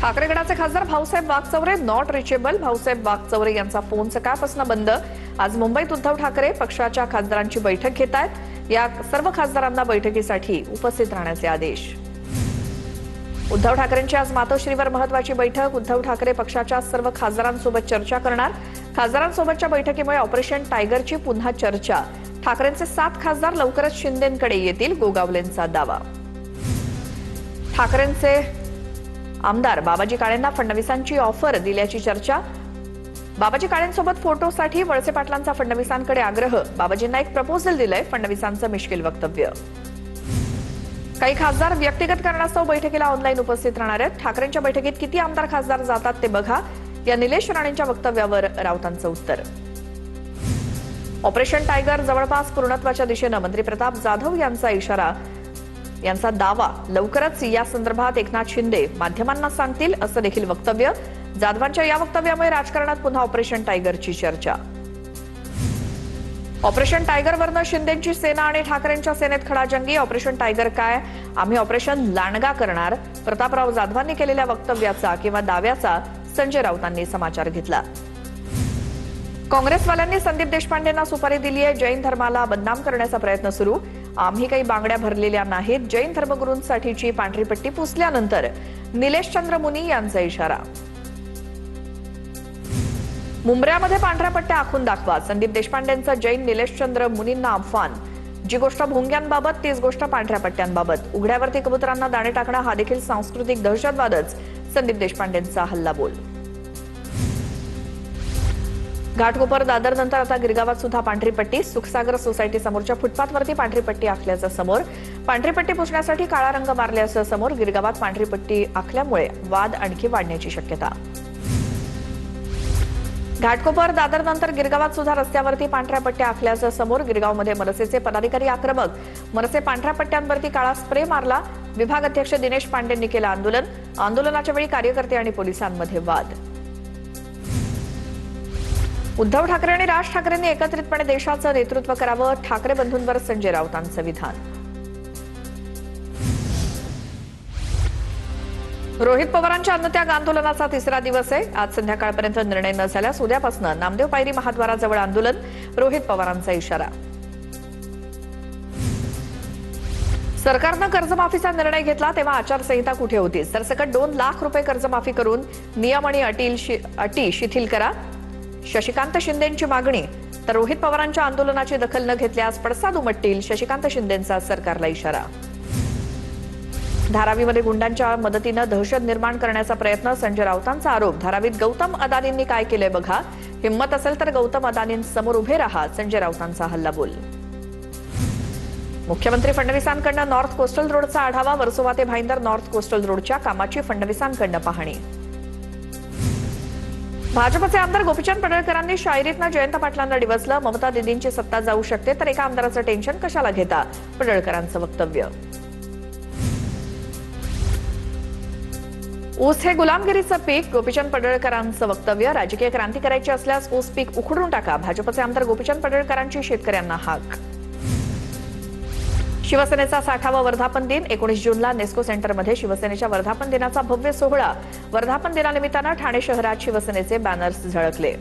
ठाकरे गटाचे खासदार Bhausaheb Waghchaure not reachable. Bhausaheb Waghchaure यांचा फोन सकाळपासून बंद. आज मुंबईत उद्धव ठाकरे पक्षाच्या खासदारांची बैठक घेत आहेत. या सर्व खासदारांना बैठकीसाठी उपस्थित राहण्याचे आदेश. उद्धव ठाकरेंची आज मातोश्रीवर महत्त्वाची बैठक. उद्धव ठाकरे पक्षाच्या सर्व खासदारांसोबत चर्चा करणार. खासदारांसोबतच्या बैठकीमुळे ऑपरेशन टायगरची पुन्हा चर्चा. ठाकरेंचे 7 खासदार लवकरच शिंदेंकडे येतील, गोगावलेंचा दावा. ठाकरेंचे आमदार बाबाजी काळेंना फडणवीसांची ऑफर दिल्याची चर्चा. बाबाजी काळेंसोबत फोटोसाठी वळसे पाटलांचा फडणवीसांकडे आग्रह. बाबाजींना एक प्रपोजल दिलंय, फडणवीसांचं मिश्किल वक्तव्य. काही खासदार व्यक्तिगत कारणास्तव बैठकीला ऑनलाईन उपस्थित राहणार आहेत. ठाकरेंच्या बैठकीत किती आमदार खासदार जातात ते बघा, या निलेश राणेंच्या वक्तव्यावर राऊतांचं उत्तर. ऑपरेशन टायगर जवळपास पूर्णत्वाच्या दिशेनं मंत्री प्रताप जाधव यांचा इशारा, यांचा दावा. लवकरच या संदर्भात एकनाथ शिंदे माध्यमांना सांगतील, असं देखील वक्तव्य. जाधवांच्या या वक्तव्यामुळे राजकारणात पुन्हा ऑपरेशन टायगरची चर्चा. ऑपरेशन टायगरवरनं शिंदेंची सेना आणि ठाकरेंच्या सेनेत खडाजंगी. ऑपरेशन टायगर काय? आम्ही ऑपरेशन लांडगा करणार. प्रतापराव जाधवांनी केलेल्या वक्तव्याचा किंवा दाव्याचा संजय राऊतांनी समाचार घेतला. काँग्रेसवाल्यांनी संदीप देशपांडेंना सुपारी दिली आहे. जैन धर्माला बदनाम करण्याचा प्रयत्न सुरू. आम्ही काही बांगड्या भरलेल्या नाहीत. जैन धर्मगुरूंसाठीची पांढरी पट्टी पुसल्यानंतर निलेशचंद्र मुनी यांचा इशारा. मुंबऱ्यामध्ये पांढऱ्या पट्ट्या आखून दाखवा. संदीप देशपांडेंचं जैन निलेशचंद्र मुनींना आव्हान. जी गोष्ट भोंग्यांबाबत तीच गोष्ट पांढऱ्या पट्ट्यांबाबत. उघड्यावरती कबुतरांना दाणे टाकणं हा देखील सांस्कृतिक दहशतवादच. संदीप देशपांडेंचा हल्लाबोल. घाटकोपर दादर नंतर आता गिरगावात सुद्धा पांढरी पट्टी. सुखसागर सोसायटी समोरच्या फुटपाथवरती पांढरी पट्टी आखल्याचं समोर. पांढरी पट्टी पुसण्यासाठी काळा रंग मारल्याचं समोर. गिरगावात पांढरी पट्टी आखल्यामुळे वाद आणखी वाढण्याची शक्यता. घाटकोपर दादर नंतर गिरगावात सुद्धा रस्त्यावरती पांढऱ्या पट्ट्या आखल्याचं समोर. गिरगावमध्ये मनसेचे पदाधिकारी आक्रमक. मनसे पांढऱ्या पट्ट्यांवरती काळा स्प्रे मारला. विभाग अध्यक्ष दिनेश पांडेंनी केलं आंदोलन. आंदोलनाच्या वेळी कार्यकर्ते आणि पोलिसांमध्ये वाद. उद्धव ठाकरे आणि राज ठाकरेंनी एकत्रितपणे देशाचं नेतृत्व करावं. ठाकरे बंधूंवर संजय राऊतांचं विधान. रोहित पवारांच्या अन्नत्याग आंदोलनाचा 3रा दिवस आहे. आज संध्याकाळपर्यंत निर्णय न झाल्यास उद्यापासून नामदेव पायरी महाद्वाराजवळ आंदोलन. रोहित पवारांचा इशारा. सरकारनं कर्जमाफीचा निर्णय घेतला तेव्हा आचारसंहिता कुठे होती? सरसकट 2 लाख रुपये कर्जमाफी करून नियम आणि अटी शिथिल करा. शशिकांत शिंदेंची मागणी. तर रोहित पवारांच्या आंदोलनाची दखल न घेतल्यास पडसाद उमटतील. शशिकांत शिंदेंचा सरकारला इशारा. धारावीमध्ये गुंडांच्या मदतीनं दहशत निर्माण करण्याचा प्रयत्न. संजय राऊतांचा आरोप. धारावीत गौतम अदानींनी काय केलंय बघा. हिंमत असेल तर गौतम अदानींसमोर उभे राहा. संजय राऊतांचा हल्लाबोल. मुख्यमंत्री फडणवीसांकडनं नॉर्थ कोस्टल रोडचा आढावा. वर्सोवा ते भाईंदर नॉर्थ कोस्टल रोडच्या कामाची फडणवीसांकडनं पाहणी. भाजपचे आमदार गोपीचंद पडळकरांनी शायरीतनं जयंत पाटलांना डिवचलं. ममता दिदींची सत्ता जाऊ शकते तर एका आमदाराचं टेन्शन कशाला घेता? पडळकरांचं वक्तव्य. ऊस हे गुलामगिरीचं पीक. गोपीचंद पडळकरांचं वक्तव्य. राजकीय क्रांती करायची असल्यास ऊस पीक उखडून टाका. भाजपचे आमदार गोपीचंद पडळकरांची शेतकऱ्यांना हाक. शिवसेनेचा 60वा वर्धापन दिन. 19 जूनला नेस्को सेंटरमध्ये शिवसेनेच्या वर्धापन दिनाचा भव्य सोहळा. वर्धापन दिनानिमित्तानं ठाणे शहरात शिवसेनेचे बॅनर्स झळकले.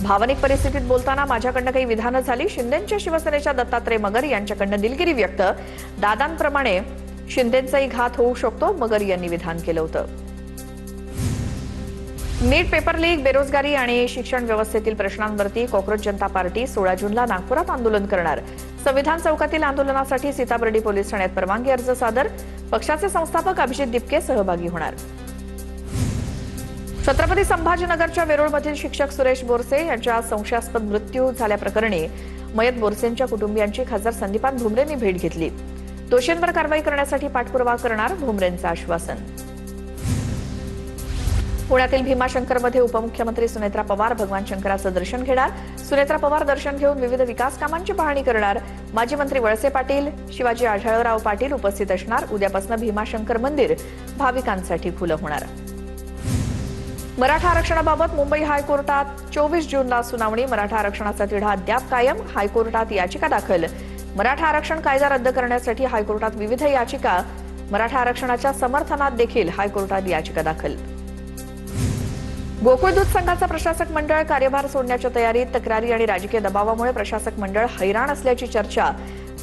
भावनिक परिस्थितीत बोलताना माझ्याकडनं काही विधानं झाली. शिंदेंच्या शिवसेनेच्या दत्तात्रय मगर यांच्याकडनं दिलगिरी व्यक्त. दादांप्रमाणे शिंदेंचाही घात होऊ शकतो, मगर यांनी विधान केलं होतं. नीट पेपर लीक, बेरोजगारी आणि शिक्षण व्यवस्थेतील प्रश्नांवरती कॉक्रोच जनता पार्टी 16 जूनला नागपुरात आंदोलन करणार. संविधान चौकातील आंदोलनासाठी सीताबर्डी पोलीस ठाण्यात परवानगी अर्ज सादर. पक्षाचे संस्थापक अभिजित दिपके सहभागी होणार. छत्रपती संभाजीनगरच्या वेरूळमधील शिक्षक सुरेश बोरसे यांच्या संशयास्पद मृत्यू झाल्याप्रकरणी मयत बोरसेंच्या कुटुंबियांची खासदार संदीपान भुमरेंनी भेट घेतली. दोषींवर कारवाई करण्यासाठी पाठपुरावा करणार, भुमरेंचं आश्वासन. पुण्यातील भीमाशंकरमध्ये उपमुख्यमंत्री सुनेत्रा पवार भगवान शंकराचं दर्शन घेणार. सुनेत्रा पवार दर्शन घेऊन विविध विकास कामांची पाहणी करणार. माजी मंत्री वळसे पाटील, शिवाजी आढळराव पाटील उपस्थित असणार. उद्यापासून भीमाशंकर मंदिर भाविकांसाठी खुलं होणार. मराठा आरक्षणाबाबत मुंबई हायकोर्टात 24 जूनला सुनावणी. मराठा आरक्षणाचा तिढा अद्याप कायम. हायकोर्टात याचिका दाखल. मराठा आरक्षण कायदा रद्द करण्यासाठी हायकोर्टात विविध याचिका. मराठा आरक्षणाच्या समर्थनात देखील हायकोर्टात याचिका दाखल. गोकुळ दूध संघाचा प्रशासक मंडळ कार्यभार सोडण्याच्या तयारीत. तक्रारी आणि राजकीय दबावामुळे प्रशासक मंडळ हैराण असल्याची चर्चा.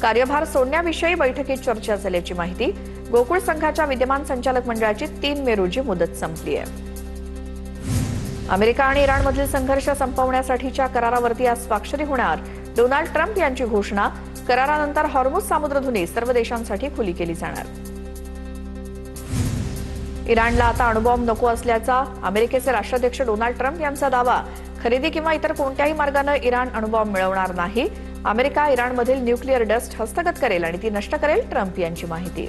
कार्यभार सोडण्याविषयी बैठकीत चर्चा झाल्याची माहिती. गोकुळ संघाच्या विद्यमान संचालक मंडळाची 3 मे रोजी मुदत संपली आहे. अमेरिका आणि इराणमधील संघर्ष संपवण्यासाठीच्या करारावरती आज स्वाक्षरी होणार. डोनाल्ड ट्रम्प यांची घोषणा. करारानंतर हॉर्मुझ सामुद्रधुनी सर्व देशांसाठी खुली केली जाणार. इराणला आता अणुबॉम्ब नको असल्याचा अमेरिकेचे राष्ट्राध्यक्ष डोनाल्ड ट्रम्प यांचा दावा. खरेदी किंवा इतर कोणत्याही मार्गाने इराण अणुबॉम्ब मिळवणार नाही. अमेरिका इराणमधील न्यूक्लिअर डस्ट हस्तगत करेल आणि ती नष्ट करेल. ट्रम्प यांची माहिती.